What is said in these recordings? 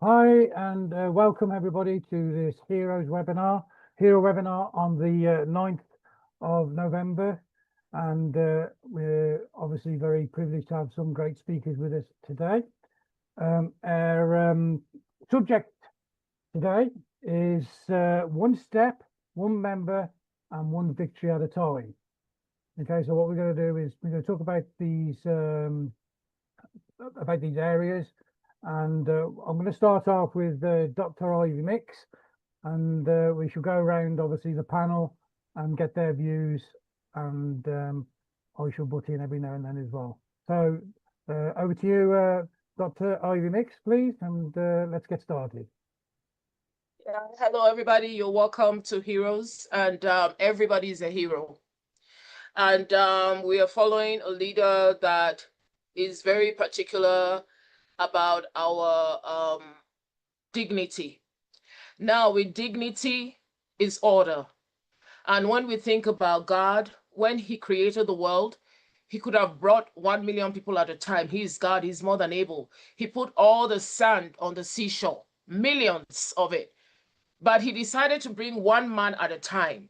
Hi, and welcome everybody to this Hero webinar on the 9th of November. And we're obviously very privileged to have some great speakers with us today. Our subject today is one step, one member, and one victory at a time. Okay, so what we're going to do is we're going to talk about these areas. And I'm going to start off with Dr. Ivy Mix, and we shall go around obviously the panel and get their views, and I shall butt in every now and then as well. So over to you, Dr. Ivy Mix, please, and let's get started. Hello, everybody. You're welcome to Heroes, and everybody is a hero. And we are following a leader that is very particular about our dignity. Now, with dignity is order. And when we think about God, when he created the world, he could have brought 1 million people at a time. He is God. He's more than able. He put all the sand on the seashore, millions of it. But he decided to bring one man at a time.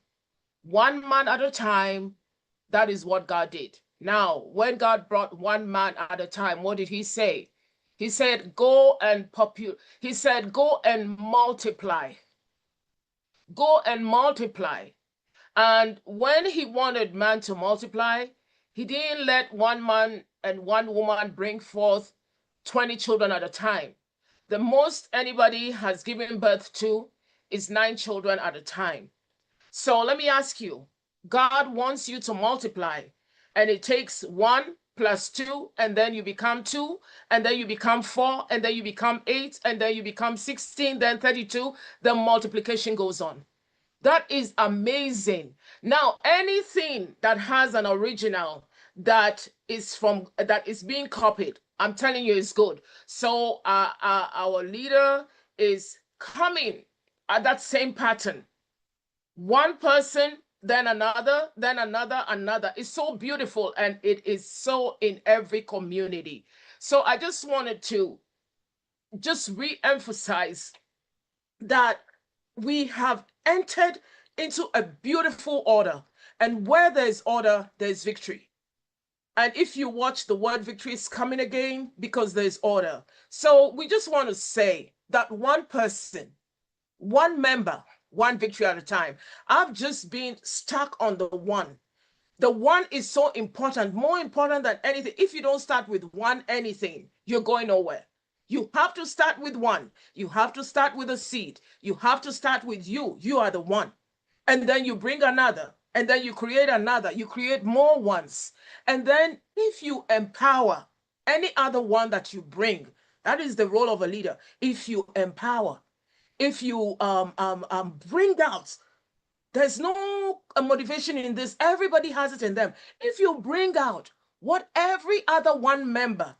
One man at a time, that is what God did. Now, when God brought one man at a time, what did he say? He said, go and He said, go and multiply. Go and multiply. And when he wanted man to multiply, he didn't let one man and one woman bring forth 20 children at a time. The most anybody has given birth to is 9 children at a time. So let me ask you, God wants you to multiply, and it takes 1 plus 2, and then you become 2, and then you become 4, and then you become 8, and then you become 16, then 32. The multiplication goes on. That is amazing. Now, anything that has an original that is being copied, I'm telling you, is good. So our leader is coming at that same pattern. One person, then another, then another, another. It's so beautiful, and it is so in every community. So I just wanted to just re-emphasize that we have entered into a beautiful order. And where there's order, there's victory. And if you watch, the word victory is coming again because there's order. So we just want to say that one person, one member, one victory at a time. I've just been stuck on the one. The one is so important, more important than anything. If you don't start with one anything, you're going nowhere. You have to start with one. You have to start with a seed. You have to start with you. You are the one. And then you bring another. And then you create another. You create more ones. And then if you empower any other one that you bring, that is the role of a leader. If you empower, if you bring out, there's no motivation in this. Everybody has it in them. If you bring out what every other one member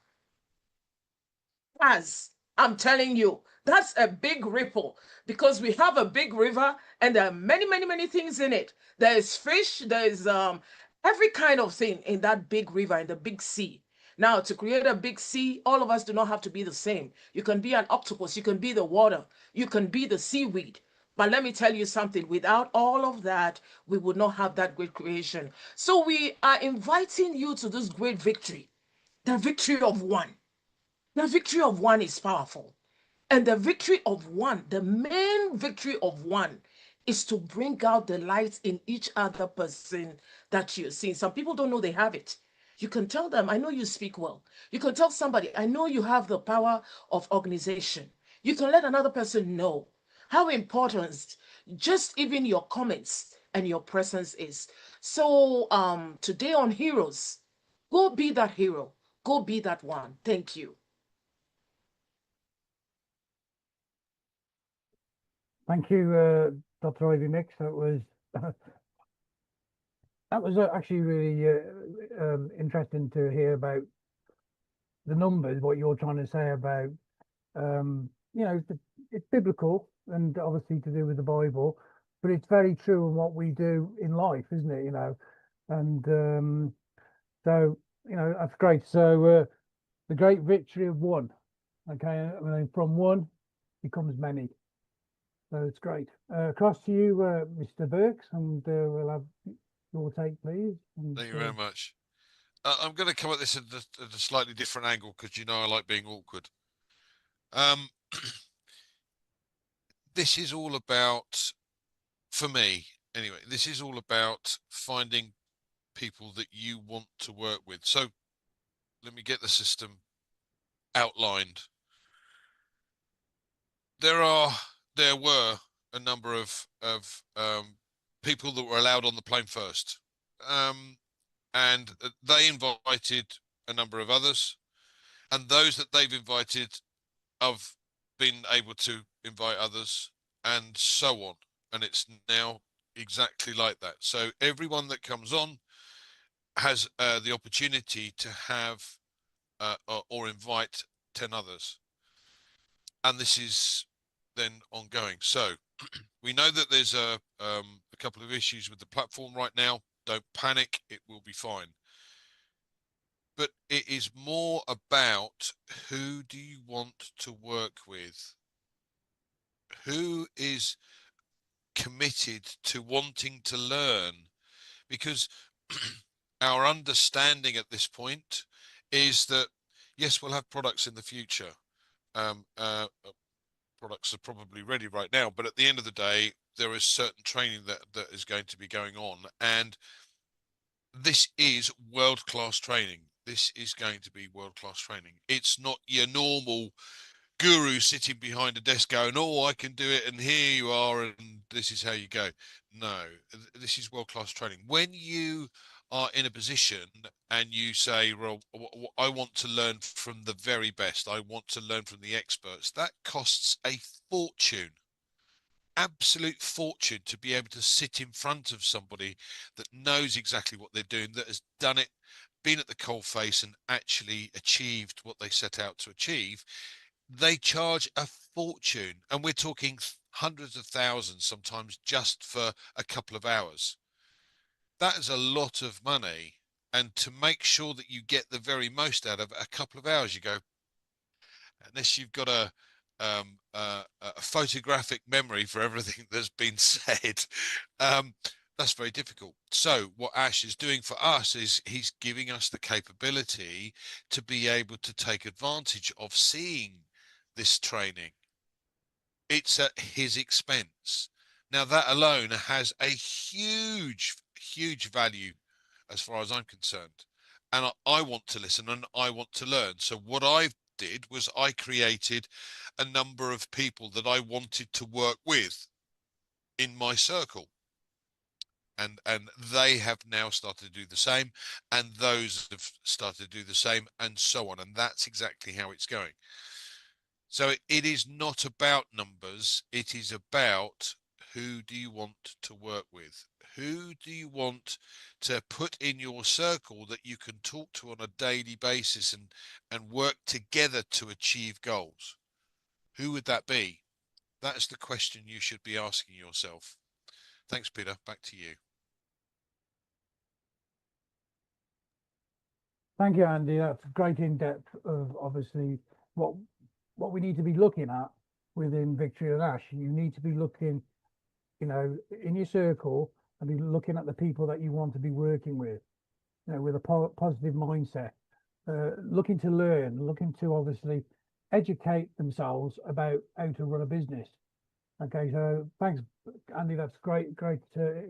has, I'm telling you, that's a big ripple, because we have a big river and there are many, many, many things in it. There's fish, there's every kind of thing in that big river, in the big sea. Now, to create a big sea, all of us do not have to be the same. You can be an octopus, you can be the water, you can be the seaweed. But let me tell you something, without all of that, we would not have that great creation. So we are inviting you to this great victory, the victory of one. The victory of one is powerful. And the victory of one, the main victory of one, is to bring out the light in each other person that you're seeing. Some people don't know they have it. You can tell them, I know you speak well. You can tell somebody, I know you have the power of organization. You can let another person know how important just even your comments and your presence is. So today on Heroes, go be that hero. Go be that one. Thank you. Thank you, Dr. Ivy Mix. That was actually really interesting to hear about the numbers, what you're trying to say about, it's biblical and obviously to do with the Bible, but it's very true in what we do in life, isn't it? And so, that's great. So the great victory of one. Okay, I mean, from one becomes many. So it's great. Across to you, Mr. Burks, and we'll have your take, please. And, Thank you very much. I'm going to come at this at a slightly different angle because you know I like being awkward. This is all about, for me anyway, this is all about finding people that you want to work with. So let me get the system outlined. There were a number of people that were allowed on the plane first, and they invited a number of others, and those that they've invited have been able to invite others, and so on. And it's now exactly like that. So everyone that comes on has the opportunity to have or invite 10 others, and this is then ongoing. So we know that there's a couple of issues with the platform right now. Don't panic, it will be fine. But it is more about who do you want to work with? Who is committed to wanting to learn? Because our understanding at this point is that, yes, we'll have products in the future. Products are probably ready right now, but at the end of the day, there is certain training that is going to be going on, and this is world-class training. This is going to be world-class training. It's not your normal guru sitting behind a desk going, oh, I can do it, and here you are, and this is how you go. No, this is world-class training. When you are in a position and you say, well, I want to learn from the very best, I want to learn from the experts, that costs a fortune, absolute fortune, to be able to sit in front of somebody that knows exactly what they're doing, that has done it, been at the coalface and actually achieved what they set out to achieve. They charge a fortune, and we're talking hundreds of thousands sometimes just for a couple of hours. That is a lot of money, and to make sure that you get the very most out of a couple of hours, you go, unless you've got a photographic memory for everything that's been said, that's very difficult. So what Ash is doing for us is he's giving us the capability to be able to take advantage of seeing this training. It's at his expense. Now that alone has a huge value as far as I'm concerned, and I want to listen and I want to learn. So what I did was I created a number of people that I wanted to work with in my circle, and they have now started to do the same, and those have started to do the same, and so on. And that's exactly how it's going. So it is not about numbers. It is about who do you want to work with? Who do you want to put in your circle that you can talk to on a daily basis and work together to achieve goals? Who would that be? That is the question you should be asking yourself. Thanks, Peter. Back to you. Thank you, Andy. That's great in depth of obviously what we need to be looking at within VictoryWithAsh. You need to be looking, you know, in your circle and be looking at the people that you want to be working with, you know, with a positive mindset, looking to learn, looking to obviously educate themselves about how to run a business. Okay, so thanks, Andy. That's great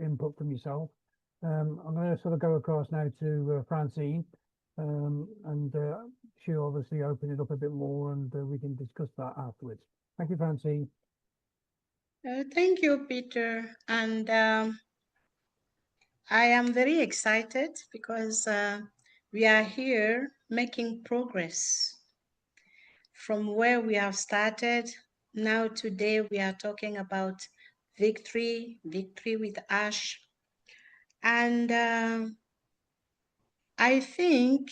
input from yourself. I'm going to sort of go across now to Francine, and she'll obviously open it up a bit more, and we can discuss that afterwards. Thank you, Francine. Thank you, Peter. And I am very excited because we are here making progress from where we have started. Now today we are talking about victory with Ash. And I think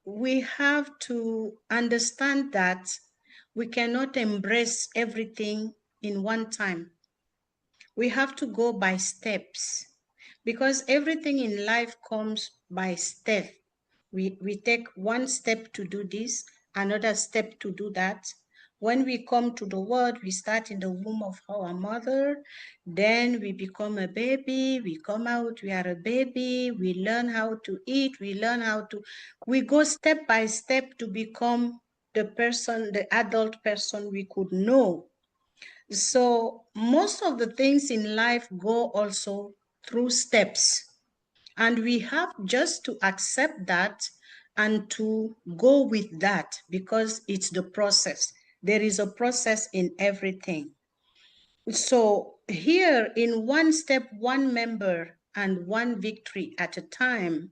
we have to understand that we cannot embrace everything in one time. We have to go by steps, because everything in life comes by step. We take one step to do this, another step to do that. When we come to the world, we start in the womb of our mother, then we become a baby, we come out, we are a baby, we learn how to eat, we go step by step to become the person, the adult person we could know. So most of the things in life go also through steps. And we have just to accept that and to go with that because it's the process. There is a process in everything. So here in one step, one member and one victory at a time,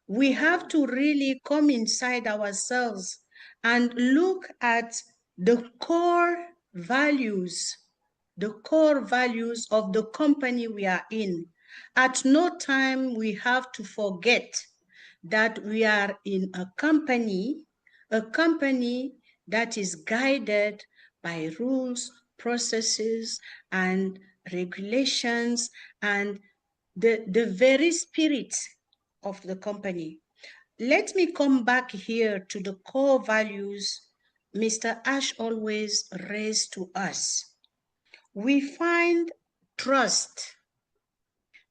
we have to really come inside ourselves and look at the core values of the company we are in. At no time we have to forget that we are in a company that is guided by rules, processes, and regulations, and the very spirit of the company. Let me come back here to the core values Mr. Ash always raised to us. We find trust.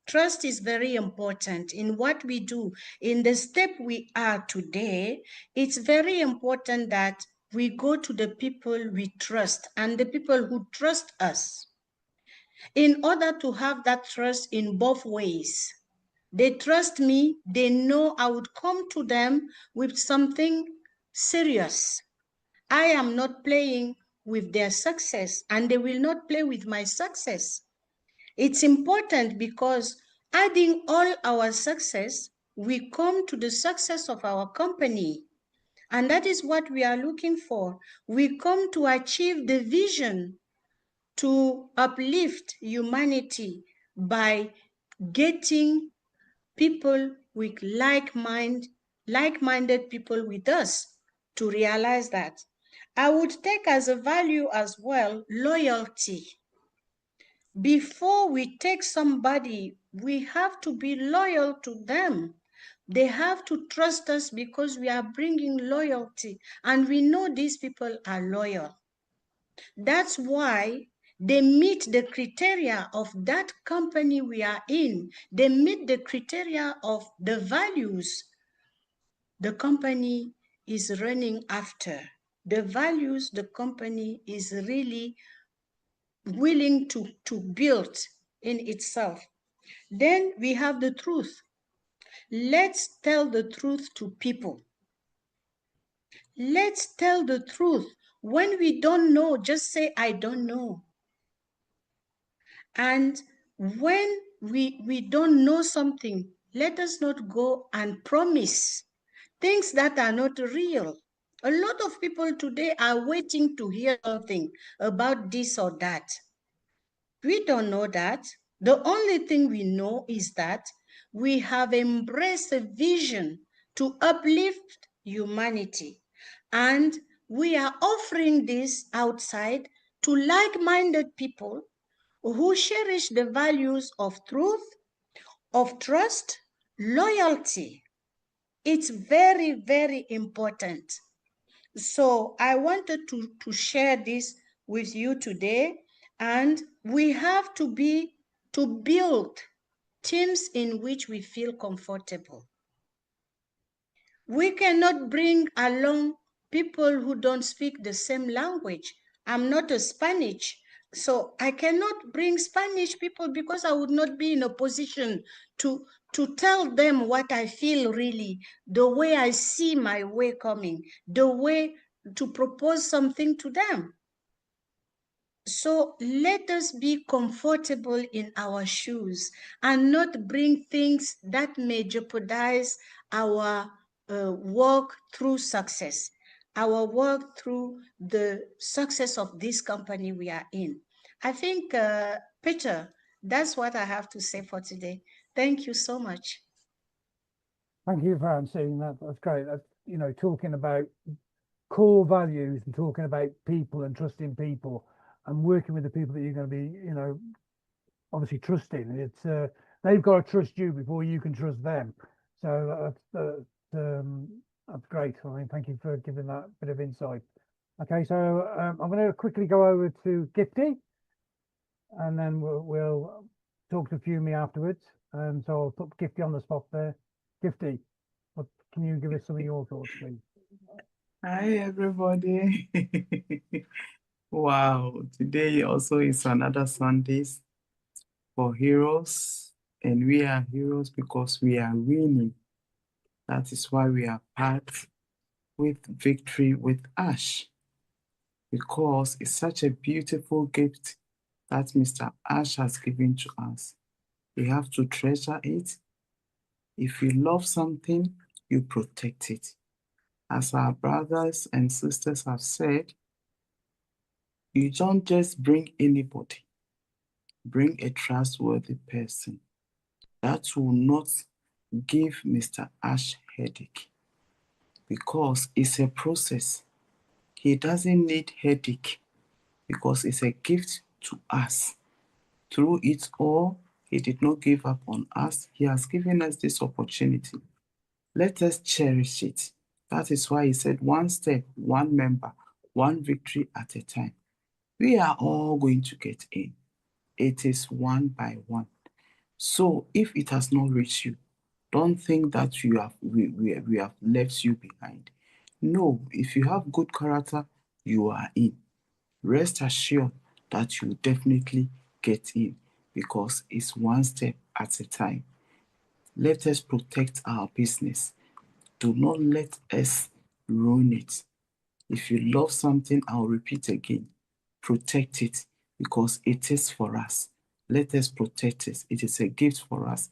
Trust is very important in what we do. In the step we are today, it's very important that we go to the people we trust and the people who trust us. In order to have that trust in both ways, they trust me, they know I would come to them with something serious. I am not playing with their success and they will not play with my success. It's important because adding all our success, we come to the success of our company. And that is what we are looking for. We come to achieve the vision to uplift humanity by getting people with like-minded people with us to realize that. I would take as a value as well loyalty. Before we take somebody, we have to be loyal to them. They have to trust us because we are bringing loyalty and we know these people are loyal. That's why they meet the criteria of that company we are in. They meet the criteria of the values the company is running after, the values the company is really willing to build in itself. Then we have the truth. Let's tell the truth to people. Let's tell the truth. When we don't know, just say, I don't know. And when we don't know something, let us not go and promise things that are not real. A lot of people today are waiting to hear something about this or that. We don't know that. The only thing we know is that we have embraced a vision to uplift humanity. And we are offering this outside to like-minded people who cherish the values of truth, of trust, loyalty. It's very, very important. So I wanted to share this with you today. And we have to build teams in which we feel comfortable. We cannot bring along people who don't speak the same language. I'm not a Spanish, so I cannot bring Spanish people because I would not be in a position to tell them what I feel really, the way I see my way coming, the way to propose something to them. So let us be comfortable in our shoes and not bring things that may jeopardize our work through success, our work through the success of this company we are in. I think, Peter, that's what I have to say for today. Thank you so much. Thank you for saying that. That's great. That's, you know, talking about core values and talking about people and trusting people and working with the people that you're going to be, you know, obviously trusting. It's they've got to trust you before you can trust them. So that's great. I mean, thank you for giving that bit of insight. Okay, so I'm going to quickly go over to Gifty, and then we'll talk to Fumi afterwards. So I'll put Gifty on the spot there. Gifty, what can you give us some of your thoughts, please? Hi, everybody. Wow, today also is another Sundays for heroes, and we are heroes because we are winning. That is why we are part with Victory with Ash, because it's such a beautiful gift that Mr. Ash has given to us. We have to treasure it. If you love something, you protect it. As our brothers and sisters have said, you don't just bring anybody. Bring a trustworthy person. That will not give Mr. Ash headache, because it's a process. He doesn't need headache because it's a gift to us. Through it all, he did not give up on us. He has given us this opportunity. Let us cherish it. That is why he said, one step, one member, one victory at a time. We are all going to get in. It is one by one. So if it has not reached you, don't think that we have left you behind. No, if you have good character, you are in. Rest assured that you definitely get in, because it's one step at a time. Let us protect our business. Do not let us ruin it. If you love something, I'll repeat again, protect it, because it is for us. Let us protect it. It is a gift for us.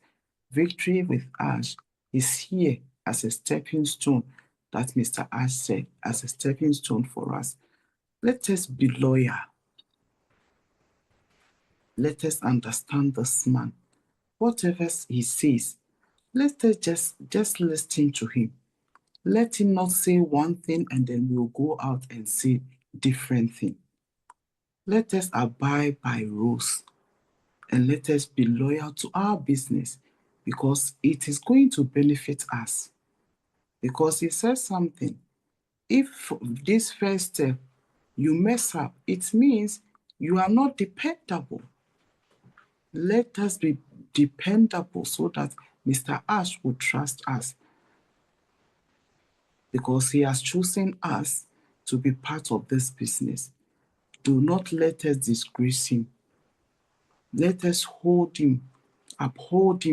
Victory with Ash is here as a stepping stone, that Mr. Ash said, as a stepping stone for us. Let us be loyal. Let us understand this man. Whatever he says, let us just listen to him. Let him not say one thing and then we'll go out and say different thing. Let us abide by rules, and let us be loyal to our business, because it is going to benefit us. Because he says something, if this first step you mess up, it means you are not dependable. Let us be dependable so that Mr. Ash will trust us, because he has chosen us to be part of this business. Do not let us disgrace him. Let us hold him, uphold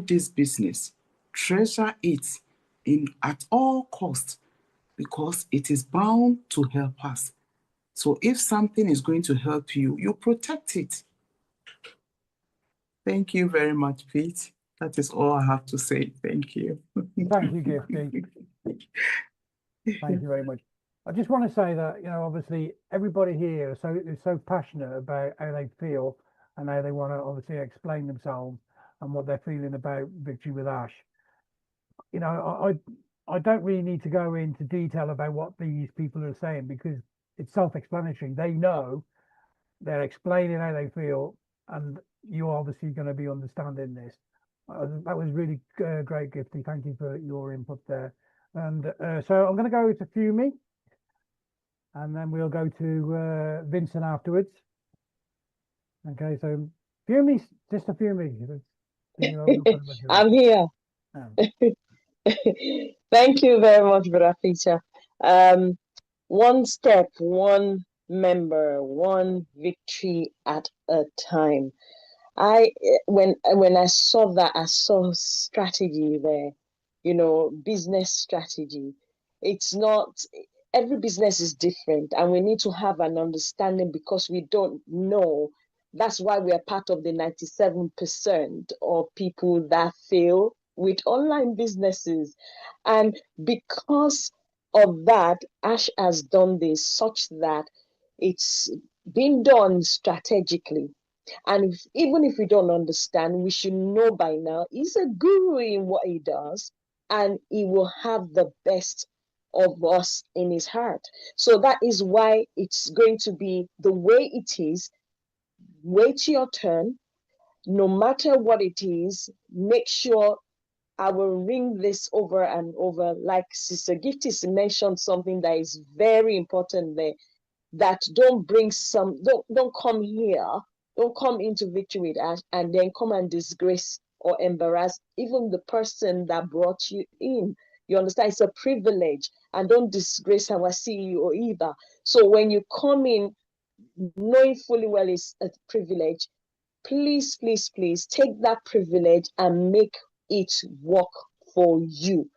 this business, treasure it at all costs, because it is bound to help us. So if something is going to help you, you protect it. Thank you very much, Pete. That is all I have to say. Thank you. Thank you, Gifty. Thank you very much. I just want to say that, obviously everybody here is so passionate about how they feel and how they want to obviously explain themselves and what they're feeling about Victory with Ash. I don't really need to go into detail about what these people are saying, because it's self-explanatory. They know, they're explaining how they feel, and you're obviously going to be understanding this. That was really great, Gifty. Thank you for your input there. And so I'm going to go to Fumi, and then we'll go to Vincent afterwards. Okay, so Fumi, Sister Fumi. I'm here. Thank you very much, Brother Peter. One step, one member, one victory at a time. When I saw that, I saw strategy there, business strategy. It's not, every business is different, and we need to have an understanding, because we don't know. That's why we are part of the 97% of people that fail with online businesses. And because of that, Ash has done this such that it's been done strategically. And even if we don't understand, we should know by now he's a guru in what he does, and he will have the best of us in his heart. So that is why it's going to be the way it is. Wait your turn. No matter what it is, make sure I will ring this over and over. Like Sister Gifty mentioned something that is very important there, that don't come here, don't come into Victory with Ash and then come and disgrace or embarrass even the person that brought you in. You understand? It's a privilege, and don't disgrace our CEO either. So when you come in, knowing fully well it's a privilege, please, please, please take that privilege and make it work for you.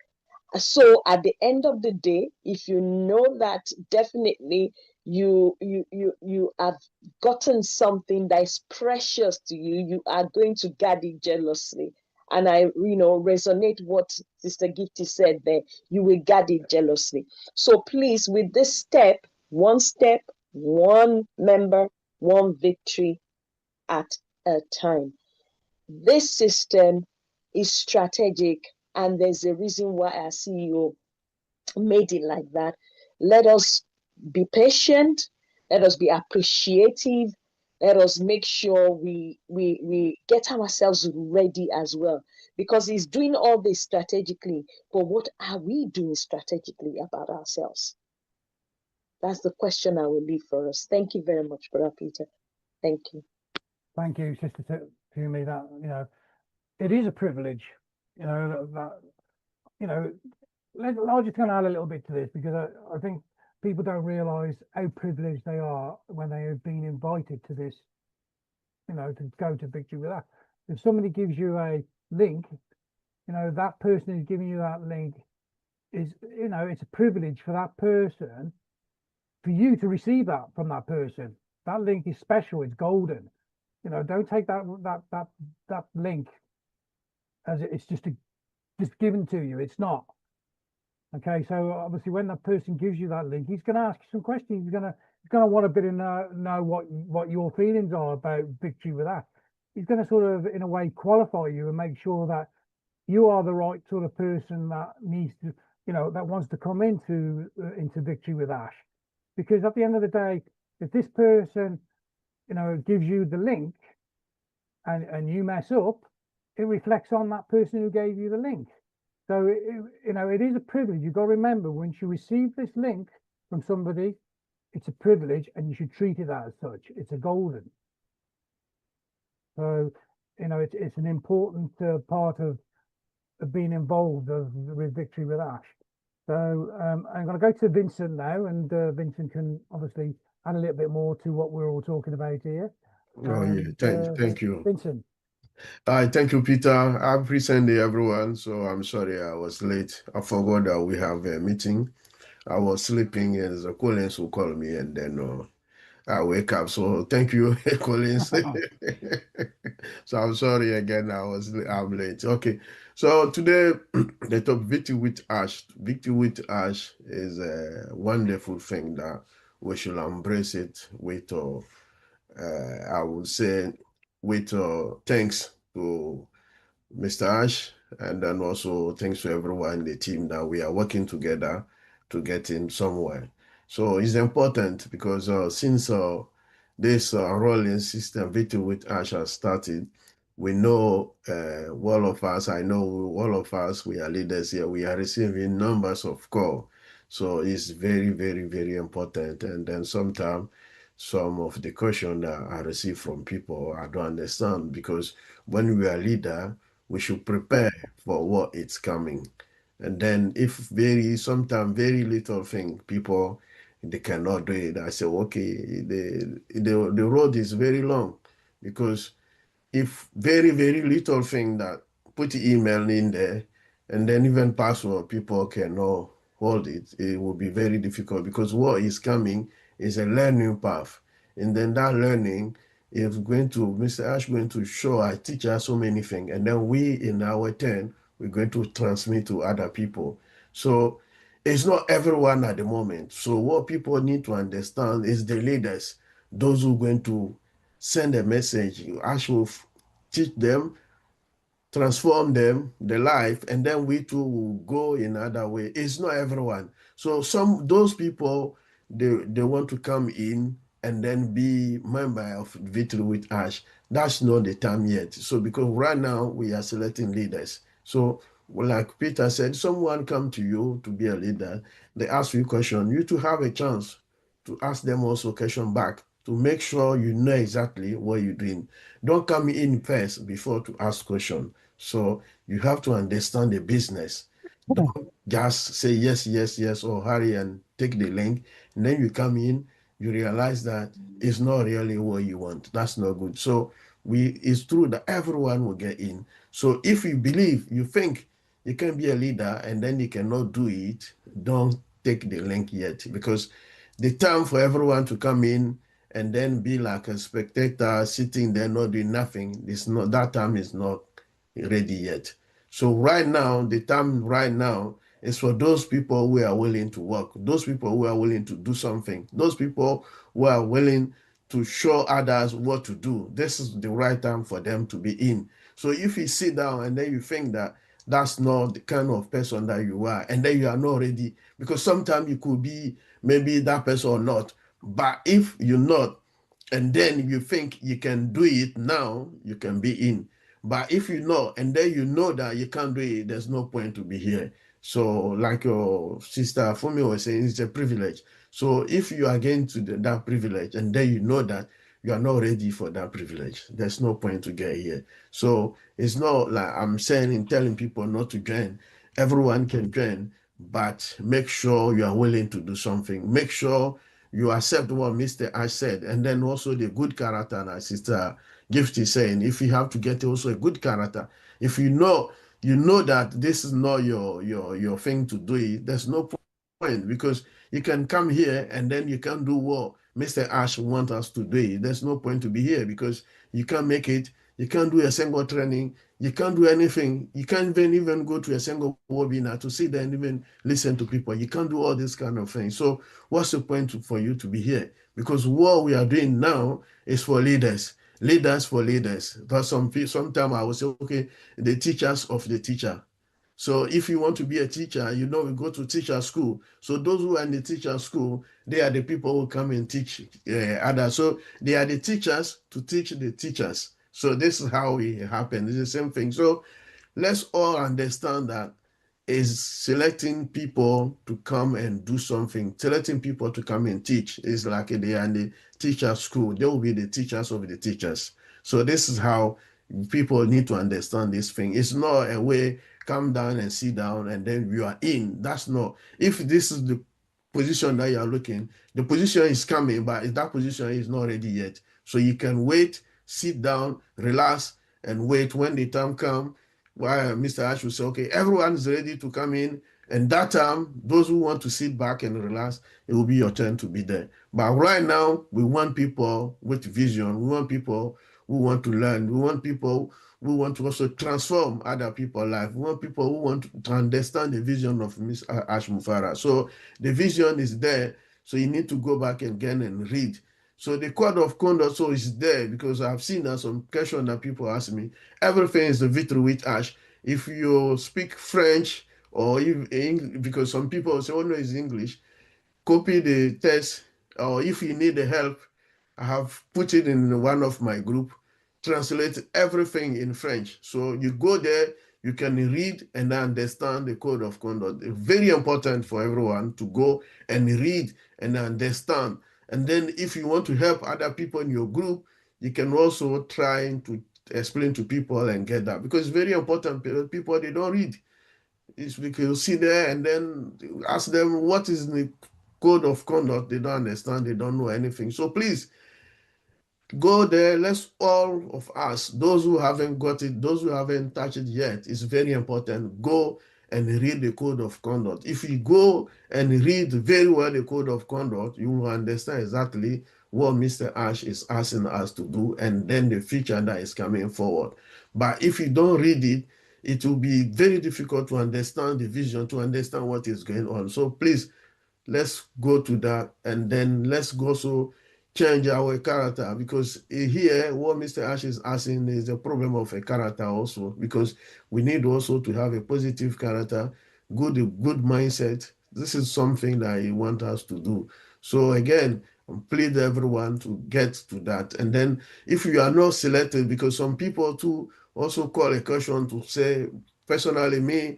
So at the end of the day, if you know that definitely you have gotten something that is precious to you, you are going to guard it jealously. And I resonate what Sister Gifty said there. You will guard it jealously. So please, with this step, one member, one victory at a time. This system is strategic, and there's a reason why our CEO made it like that. Let us be patient. Let us be appreciative. Let us make sure we get ourselves ready as well, because he's doing all this strategically. But what are we doing strategically about ourselves? That's the question I will leave for us. Thank you very much, Brother Peter. Thank you. Thank you, Sister Fumi. That it is a privilege. I'll just add a little bit to this, because I think people don't realise how privileged they are when they have been invited to this, to go to Victory with Ash. If somebody gives you a link, that person who's giving you that link is, it's a privilege for that person, for you to receive that from that person. That link is special, it's golden. Don't take that link as it's just given to you. It's not. Okay, so obviously when that person gives you that link, he's going to ask you some questions. He's going to want a bit of know what your feelings are about Victory with Ash. He's going to sort of, in a way, qualify you and make sure that you are the right sort of person that needs to, that wants to come into Victory with Ash. Because at the end of the day, if this person, gives you the link and you mess up, it reflects on that person who gave you the link. So, it is a privilege. You've got to remember, when you receive this link from somebody, it's a privilege, and you should treat it as such. It's a golden. So, it's an important part of being involved with Victory with Ash. So, I'm going to go to Vincent now, and Vincent can obviously add a little bit more to what we're all talking about here. Oh, yeah. Thank you. Vincent. Hi, thank you, Peter. Happy Sunday, everyone. So I'm sorry I was late. I forgot that we have a meeting. I was sleeping, and the Collins will call me, and then I wake up. So thank you, Collins. So I'm sorry again. I'm late. Okay. So today, the topic, Victory with Ash. Victory with Ash is a wonderful thing that we should embrace it with, I would say, with thanks to Mr. Ash, and then also thanks to everyone in the team that we are working together to get him somewhere. So it's important because since this rolling system, Victory with Ash, has started, we know all of us, I know all of us, we are leaders here, we are receiving numbers of calls. So it's very, very, very important. And then sometimes some of the questions that I receive from people, I don't understand, because when we are leader, we should prepare for what is coming. And then if sometimes very little thing, people, they cannot do it. I say, okay, the road is very long, because if very, very little thing that put the email in there, and then even password, people cannot hold it, it will be very difficult, because what is coming is a learning path. And then that learning is Mr. Ash going to teach us so many things. And then we, in our turn, we're going to transmit to other people. So it's not everyone at the moment. So what people need to understand is the leaders, those who are going to send a message. Ash will teach them, transform them, the life, and then we too will go in other way. It's not everyone. So those people, they want to come in and then be member of Victory with Ash. That's not the time yet. So because right now we are selecting leaders. So like Peter said, someone come to you to be a leader, they ask you a question, you to have a chance to ask them also a question back to make sure you know exactly what you're doing. Don't come in first before to ask question. So you have to understand the business. Don't just say yes, yes, yes, or hurry and take the link. And then you come in, you realize that it's not really what you want. That's not good. So it's true that everyone will get in. So if you believe, you think you can be a leader and then you cannot do it, don't take the link yet, because the time for everyone to come in and then be like a spectator sitting there not doing nothing, that time is not ready yet. So right now, the time right now is for those people who are willing to work, those people who are willing to do something, those people who are willing to show others what to do. This is the right time for them to be in. So if you sit down and then you think that that's not the kind of person that you are, and then you are not ready, because sometimes you could be maybe that person or not. But if you're not, and then you think you can do it now, you can be in. But if you know, and then you know that you can't do it, there's no point to be here. So, like your sister Fumi was saying, it's a privilege. So, if you are getting to that privilege, and then you know that you are not ready for that privilege, there's no point to get here. So, it's not like I'm saying and telling people not to join. Everyone can join, but make sure you are willing to do something. Make sure you accept what Mr. Ash said, and then also the good character that Sister Gift is saying. If you have to get also a good character, if you know that this is not your thing to do it, there's no point, because you can come here and then you can do what Mr. Ash wants us to do it. There's no point to be here because you can't make it. You can't do a single training. You can't do anything. You can't even go to a single webinar to sit there and even listen to people. You can't do all this kind of things. So what's the point for you to be here? Because what we are doing now is for leaders. Leaders for leaders. But sometimes I will say, okay, the teachers of the teacher. So if you want to be a teacher, we go to teacher school. So those who are in the teacher school, they are the people who come and teach others. So they are the teachers to teach the teachers. So this is how it happens. It's the same thing. So let's all understand that is selecting people to come and do something, selecting people to come and teach. Is like they are in the teacher school. They will be the teachers of the teachers. So this is how people need to understand this thing. It's not a way, come down and sit down and then you are in. That's not. If this is the position that you are looking, the position is coming, but that position is not ready yet. So you can wait, sit down, relax, and wait when the time comes. Why Mr. Ash will say, okay, everyone is ready to come in. And that time, those who want to sit back and relax, it will be your turn to be there. But right now, we want people with vision. We want people who want to learn. We want people who want to also transform other people's life. We want people who want to understand the vision of Ms. Ash Mufara. So the vision is there. So you need to go back again and read. So the code of conduct also is there, because I've seen some question that people ask me. Everything is the VictoryWithAsh. If you speak French or if because some people say, oh no, it's English, copy the text, or if you need the help, I have put it in one of my group, translate everything in French. So you go there, you can read and understand the code of conduct. It's very important for everyone to go and read and understand. And then if you want to help other people in your group, you can also try to explain to people and get that, because it's very important. People, they don't read. It's because you sit there and then ask them what is the code of conduct. They don't understand, they don't know anything. So please go there. Let's all of us, those who haven't got it, those who haven't touched it yet, it's very important. Go and read the code of conduct. If you go and read very well the code of conduct, you will understand exactly what Mr. Ash is asking us to do, and then the future that is coming forward. But if you don't read it, it will be very difficult to understand the vision, to understand what is going on. So please, let's go to that, and then let's also change our character, because here what Mr. Ash is asking is a problem of a character also, because we need also to have a positive character, good mindset. This is something that he wants us to do. So again, I plead everyone to get to that. And then if you are not selected, because some people too also call a question to say personally, me,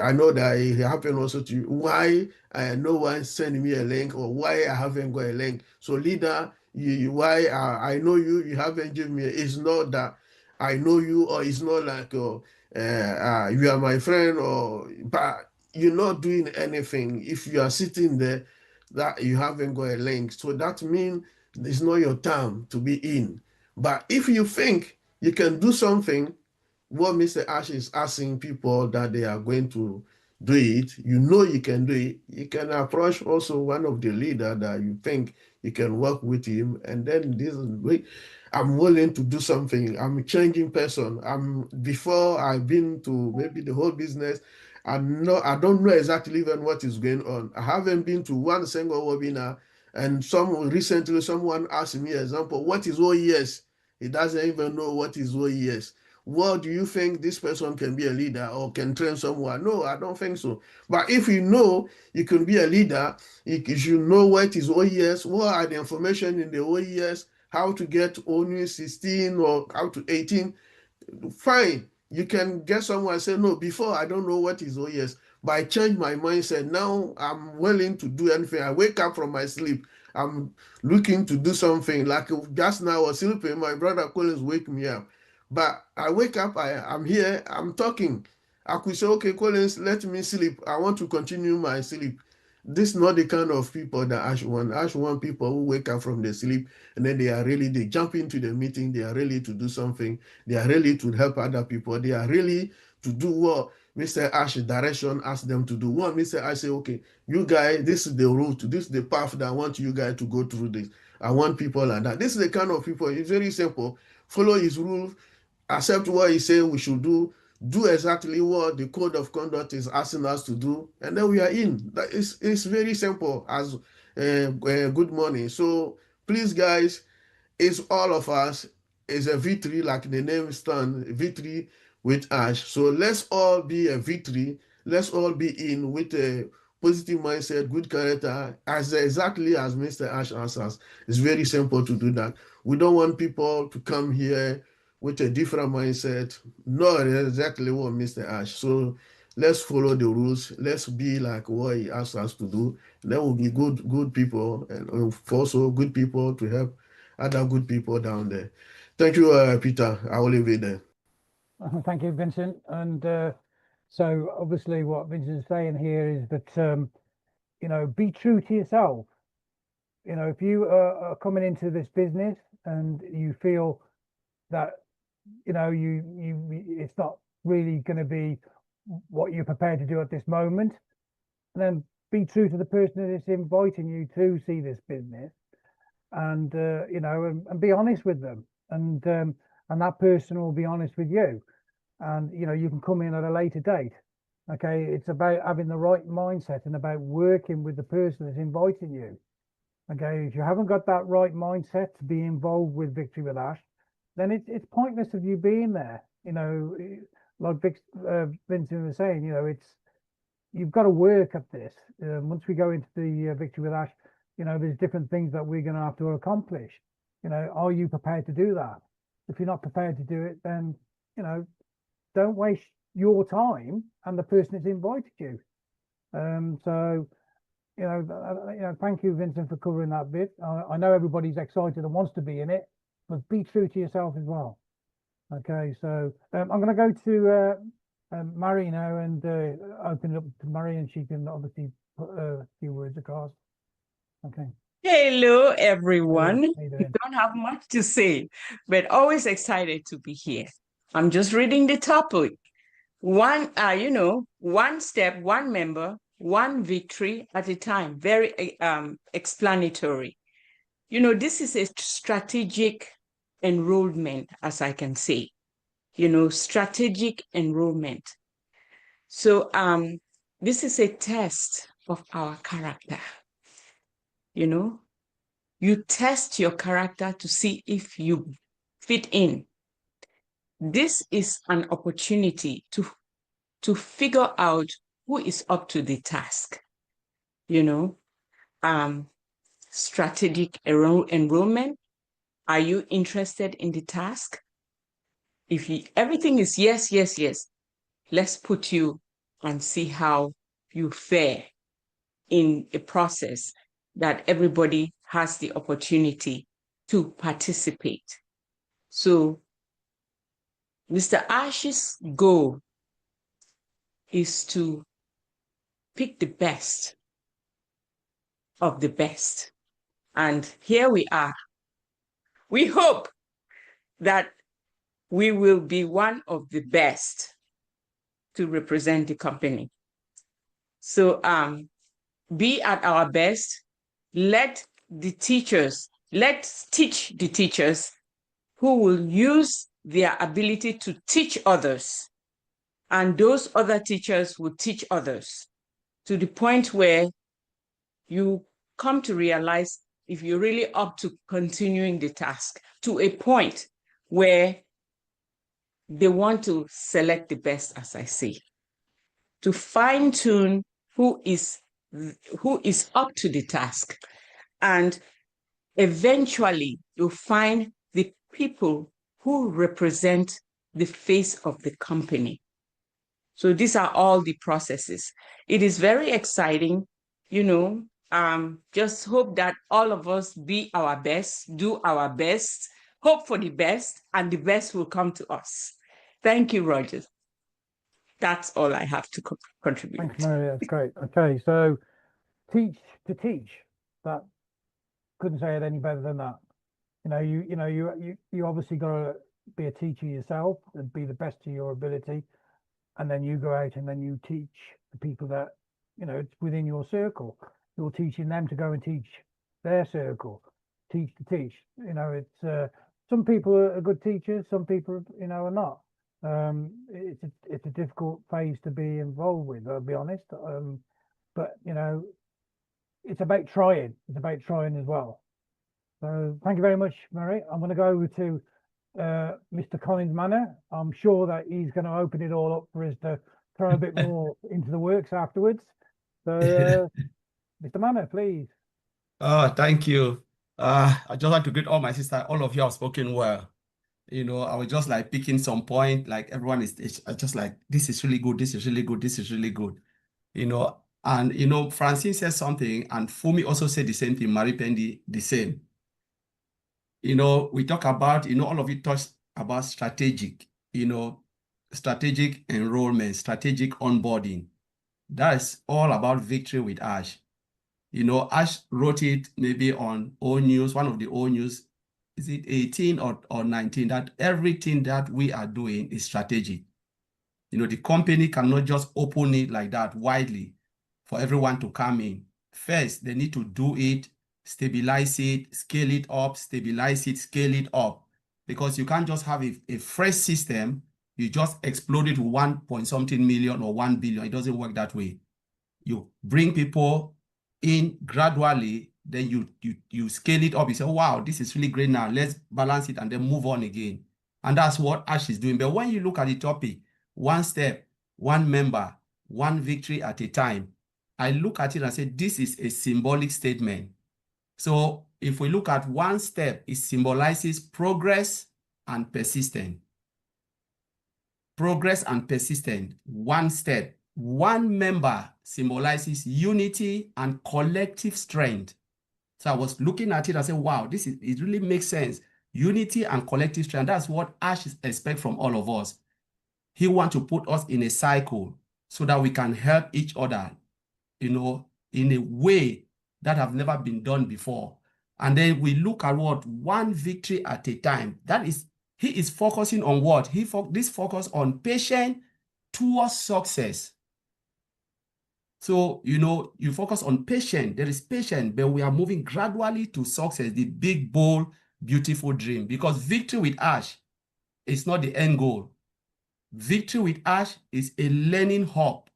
I know that it happened also to you. Why no one send me a link, or why I haven't got a link? So leader, why I know you haven't given me. It's not that I know you, or it's not like you are my friend, or but you're not doing anything. If you are sitting there, that you haven't got a link, so that means it's not your time to be in. But if you think you can do something, what Mr. Ash is asking people that they are going to do it, you know you can do it. You can approach also one of the leader that you think you can work with him, and then this is I'm willing to do something. I'm a changing person. Before I've been to maybe the whole business. I don't know exactly even what is going on. I haven't been to one single webinar, and recently someone asked me, example, what is OES? He doesn't even know what is OES. Well, do you think this person can be a leader or can train someone? No, I don't think so. But if you know you can be a leader, if you know what is OES, what are the information in the OES, how to get only 16 or how to 18, fine. You can get someone and say, no, before I don't know what is OES, but I changed my mindset. Now I'm willing to do anything. I wake up from my sleep. I'm looking to do something. Like just now I was sleeping, my brother Collins wake me up. But I wake up, I'm here, I'm talking. I could say, okay, Collins, let me sleep. I want to continue my sleep. This is not the kind of people that Ash want. Ash want people who wake up from their sleep and then they jump into the meeting. They are ready to do something. They are ready to help other people. They are really to do what Mr. Ash direction asked them to do. What Mr. Ash say, okay, you guys, this is the route, this is the path that I want you guys to go through this. I want people like that. This is the kind of people. It's very simple. Follow his rules, accept what he said we should do exactly what the code of conduct is asking us to do, and then we are in. It's very simple as good morning. So please, guys, it's all of us. It's a victory, like the name stands, victory with Ash. So let's all be a victory. Let's all be in with a positive mindset, good character, as exactly as Mr. Ash answers. It's very simple to do that. We don't want people to come here with a different mindset, not exactly what Mr. Ash. So let's follow the rules. Let's be like what he asks us to do. There will be good people, and also good people to help other good people down there. Thank you, Peter. I will leave it there. Thank you, Vincent. And so obviously what Vincent is saying here is that, be true to yourself. If you are coming into this business and you feel that, it's not really going to be what you're prepared to do at this moment, then be true to the person that is inviting you to see this business, and and be honest with them, and that person will be honest with you, and you can come in at a later date. Okay, it's about having the right mindset and about working with the person that's inviting you. Okay, if you haven't got that right mindset to be involved with Victory with Ash, then it's pointless of you being there. Like Vincent was saying, you've got to work at this. Once we go into the Victory with Ash, there's different things that we're going to have to accomplish. Are you prepared to do that? If you're not prepared to do it, then don't waste your time and the person that's invited you. Thank you, Vincent, for covering that bit. I know everybody's excited and wants to be in it, but be true to yourself as well. Okay, so I'm going to go to Mary now and open it up to Mary, and she can obviously put a few words across. Okay. Hello, everyone. How you doing? Don't have much to say, but always excited to be here. I'm just reading the topic. One step, one member, one victory at a time. Very explanatory. This is a strategic enrollment, as I can say. Strategic enrollment. So this is a test of our character. You test your character to see if you fit in. This is an opportunity to figure out who is up to the task. Strategic enrollment. Are you interested in the task? If everything is yes, let's put you and see how you fare in a process that everybody has the opportunity to participate. So Mr. Ash's goal is to pick the best of the best. And here we are. We hope that we will be one of the best to represent the company. So be at our best. Let's teach the teachers who will use their ability to teach others. And those other teachers will teach others to the point where you come to realize if you're really up to continuing the task, to a point where they want to select the best, as I say, to fine-tune who is up to the task. And eventually you'll find the people who represent the face of the company. So these are all the processes. It is very exciting, you know. Just hope that all of us be our best, do our best, hope for the best, and the best will come to us. Thank you, Roger. That's all I have to contribute. Thanks, Mary. That's great. Okay, so teach to teach. That couldn't say it any better than that. You obviously got to be a teacher yourself and be the best to your ability, and then you go out and then you teach the people that it's within your circle. You're teaching them to go and teach their circle. Teach to teach. It's some people are good teachers, some people are not. It's a difficult phase to be involved with, I'll be honest. But it's about trying. It's about trying as well. So thank you very much, Mary. I'm going to go over to Mr. Collins Manor. I'm sure that he's going to open it all up for us to throw a bit more into the works afterwards. So, Mr. Manor, please. Oh, thank you. I just like to greet all my sisters. All of you have spoken well. I was just like picking some point, like everyone is just like, this is really good, this is really good, this is really good. And Francine said something, and Fumi also said the same thing, Marie Pendi, the same. We talk about, all of you talk about strategic enrollment, strategic onboarding. That's all about Victory with Ash. Ash wrote it maybe on O News, one of the O News, is it 18 or 19, that everything that we are doing is strategic. The company cannot just open it like that widely for everyone to come in. First, they need to do it, stabilize it, scale it up, stabilize it, scale it up. Because you can't just have a fresh system, you just explode it to 1.something million or 1 billion. It doesn't work that way. You bring people in gradually, then you scale it up. You say, wow, this is really great now. Let's balance it and then move on again. And that's what Ash is doing. But when you look at the topic, one step, one member, one victory at a time, I look at it and say, this is a symbolic statement. So if we look at one step, it symbolizes progress and persistence. Progress and persistence, one step. One member symbolizes unity and collective strength. So I was looking at it and said, wow, it really makes sense. Unity and collective strength. That's what Ash expects from all of us. He wants to put us in a cycle so that we can help each other, in a way that have never been done before. And then we look at what? One victory at a time. That is, he is focusing on what? This focus on patience towards success. So, you focus on patience. There is patience, but we are moving gradually to success, the big, bold, beautiful dream. Because Victory with Ash is not the end goal. Victory with Ash is a learning hub,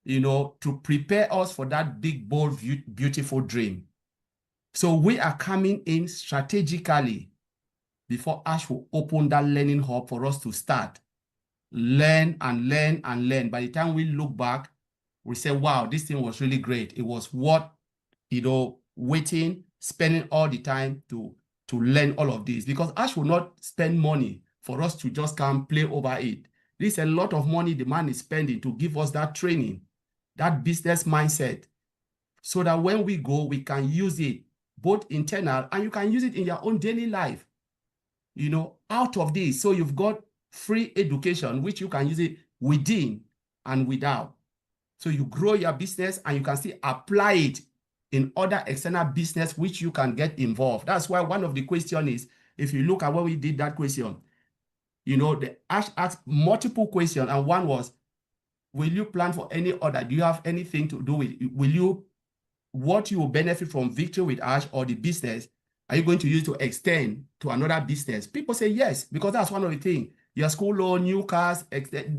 to prepare us for that big, bold, beautiful dream. So we are coming in strategically before Ash will open that learning hub for us to start. Learn and learn and learn. By the time we look back, we say, wow, this thing was really great. It was worth, waiting, spending all the time to learn all of this. Because Ash will not spend money for us to just come play over it. This is a lot of money the man is spending to give us that training, that business mindset, so that when we go, we can use it both internal and you can use it in your own daily life. You know, out of this, so you've got free education, which you can use it within and without. So you grow your business and you can still apply it in other external business, which you can get involved. That's why one of the questions is, if you look at when we did that question, you know, the Ash asked multiple questions, and one was, will you plan for any other? Do you have anything to do with it? Will you, what you will benefit from Victory with Ash or the business, are you going to use to extend to another business? People say yes, because that's one of the things. Your school loan, new cars,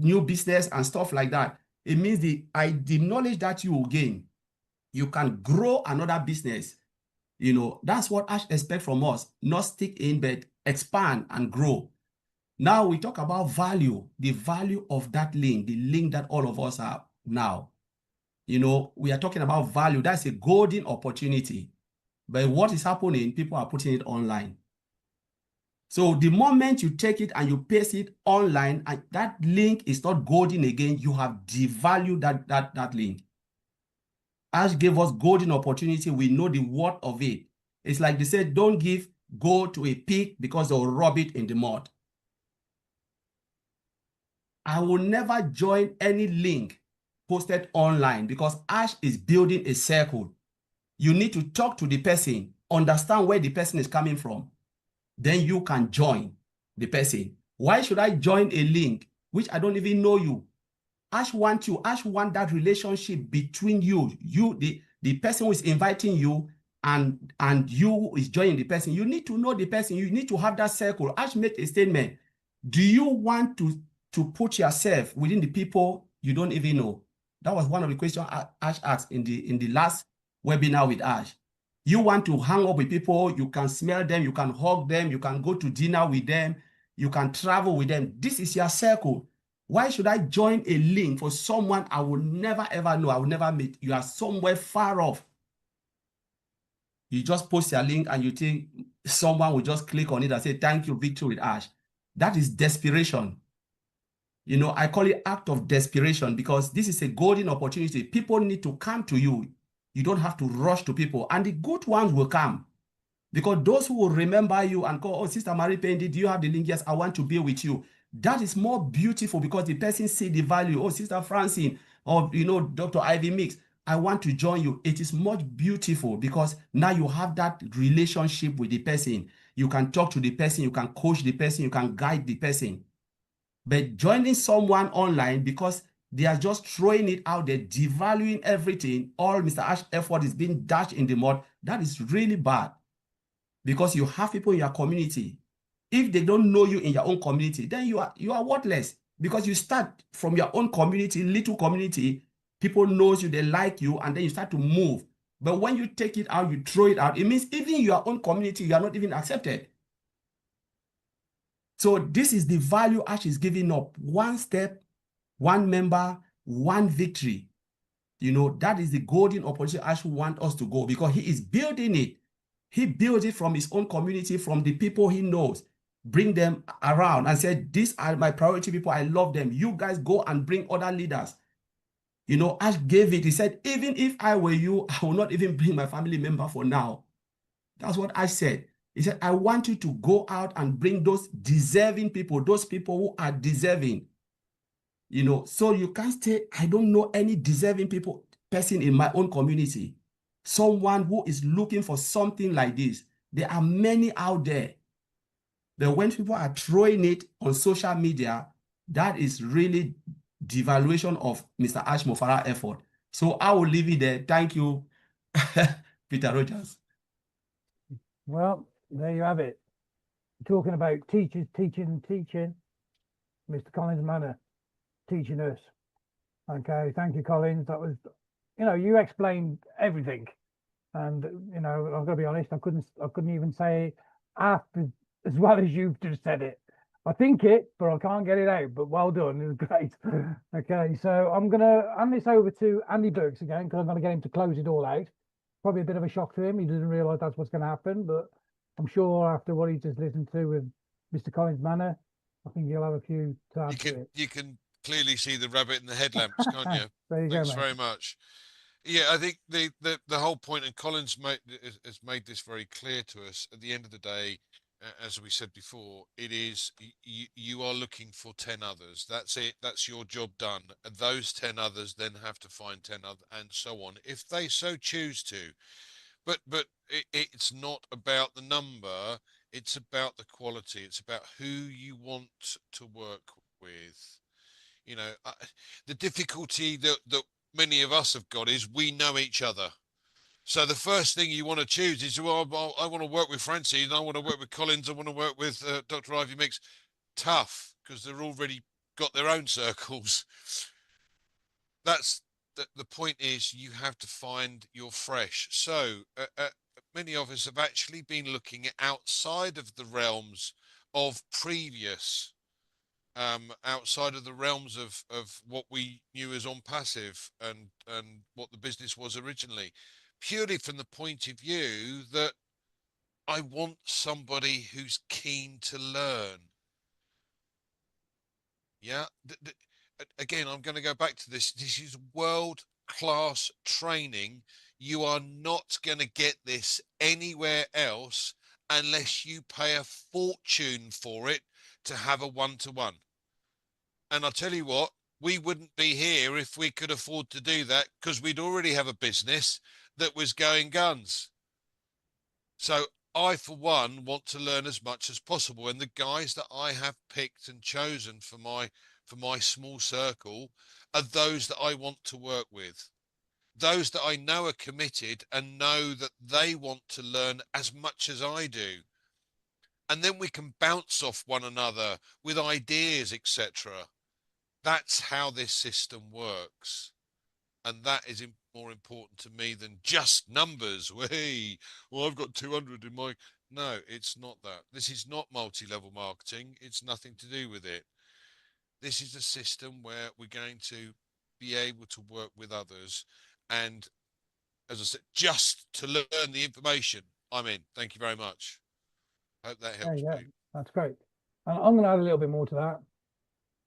new business, and stuff like that. It means the knowledge that you will gain, you can grow another business. You know, that's what Ash expects from us, not stick in, but expand and grow. Now we talk about value, the value of that link, the link that all of us have now. You know, we are talking about value. That's a golden opportunity. But what is happening? People are putting it online. So the moment you take it and you paste it online, and that link is not golden again, you have devalued that link. Ash gave us golden opportunity. We know the worth of it. It's like they said, don't give gold to a pig because they'll rub it in the mud. I will never join any link posted online because Ash is building a circle. You need to talk to the person, understand where the person is coming from. Then you can join the person. Why should I join a link which I don't even know you? Ash wants you. Ash wants that relationship between you, the person who is inviting you, and you who is joining the person. You need to know the person. You need to have that circle. Ash made a statement. Do you want to put yourself within the people you don't even know? That was one of the questions Ash asked in the last webinar with Ash. You want to hang up with people, you can smell them, you can hug them, you can go to dinner with them, you can travel with them. This is your circle. Why should I join a link for someone I will never ever know, I will never meet? You are somewhere far off. You just post your link and you think someone will just click on it and say, thank you, Victory with Ash. That is desperation. You know, I call it act of desperation because this is a golden opportunity. People need to come to you. You don't have to rush to people. And the good ones will come. Because those who will remember you and go, oh, Sister Marie Pendi, do you have the link? Yes, I want to be with you. That is more beautiful because the person see the value. Oh, Sister Francine, or, you know, Dr. Ivy Mix, I want to join you. It is much beautiful because now you have that relationship with the person. You can talk to the person, you can coach the person, you can guide the person. But joining someone online because they are just throwing it out there, devaluing everything, all Mr. Ash's effort is being dashed in the mud, that is really bad. Because you have people in your community. If they don't know you in your own community, then you are worthless. Because you start from your own community, little community, people knows you, they like you, and then you start to move. But when you take it out, you throw it out, it means even your own community, you are not even accepted. So this is the value Ash is giving up. One step, one member, one victory. You know, that is the golden opportunity Ash wants us to go because he is building it. He built it from his own community, from the people he knows. Bring them around and said, these are my priority people. I love them. You guys go and bring other leaders. You know, Ash gave it. He said, even if I were you, I will not even bring my family member for now. That's what Ash said. He said, I want you to go out and bring those deserving people, those people who are deserving. You know, so you can't say, I don't know any deserving person in my own community. Someone who is looking for something like this. There are many out there. But when people are throwing it on social media, that is really devaluation of Mr. Ash Mofara's effort. So I will leave it there. Thank you, Peter Rogers. Well, there you have it. Talking about teachers, teaching and teaching. Mr. Collins Manor teaching us. Okay, thank you, Collins. That was, you know, you explained everything. And, you know, I've got to be honest, I couldn't even say half as well as you've just said it. I think it, but I can't get it out. But well done, it was great. Okay, so I'm gonna hand this over to Andy Burks again because I'm gonna get him to close it all out. Probably a bit of a shock to him. He doesn't realise that's what's going to happen, but I'm sure after what he just listened to with Mr. Collins Manor, I think you'll have a few to add to it. You can clearly see the rabbit in the headlamps, can't you? There you Thanks go, mate. very much. Yeah, I think the whole point, and Colin's has made this very clear to us. At the end of the day, as we said before, it is you are looking for 10 others. That's it. That's your job done. And those 10 others then have to find 10 others, and so on, if they so choose to. But it's not about the number. It's about the quality. It's about who you want to work with. You know, the difficulty that many of us have got is we know each other. So the first thing you want to choose is, well, I want to work with Francie, and I want to work with Collins, I want to work with Dr. Ivy Mix. Tough, because they're already got their own circles. That's the point is you have to find your fresh. So many of us have actually been looking outside of the realms of previous outside of the realms of what we knew as on passive and what the business was originally, purely from the point of view that I want somebody who's keen to learn. Yeah. Again, I'm going to go back to this. This is world-class training. You are not going to get this anywhere else unless you pay a fortune for it to have a one-to-one. And I'll tell you what, we wouldn't be here if we could afford to do that, because we'd already have a business that was going guns. So I, for one, want to learn as much as possible. And the guys that I have picked and chosen for my small circle are those that I want to work with. Those that I know are committed and know that they want to learn as much as I do. And then we can bounce off one another with ideas, etc. That's how this system works. And that is more important to me than just numbers. Hey, well, I've got 200 in my... No, it's not that. This is not multi-level marketing. It's nothing to do with it. This is a system where we're going to be able to work with others. And as I said, just to learn the information, I'm in. Thank you very much. Hope that helps. Yeah, that's great. And I'm going to add a little bit more to that.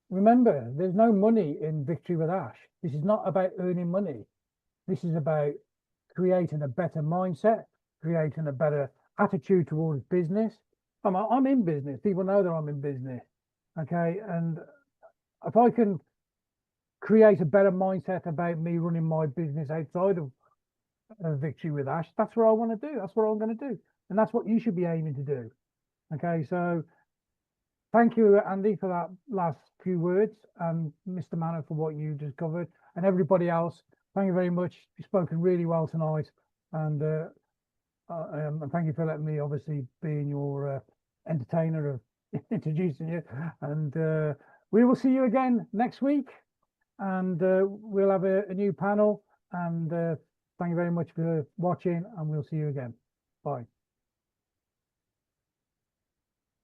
Remember, there's no money in Victory with Ash. This is not about earning money. This is about creating a better mindset, creating a better attitude towards business. I'm in business. People know that I'm in business. Okay. And if I can create a better mindset about me running my business outside of Victory with Ash, that's what I want to do. That's what I'm going to do. And that's what you should be aiming to do. Okay. So thank you, Andy, for that last few words, and Mr. Manor for what you just covered, and everybody else. Thank you very much. You've spoken really well tonight, and thank you for letting me obviously being your entertainer of introducing you. And we will see you again next week, and we'll have a new panel. And thank you very much for watching, and we'll see you again. Bye.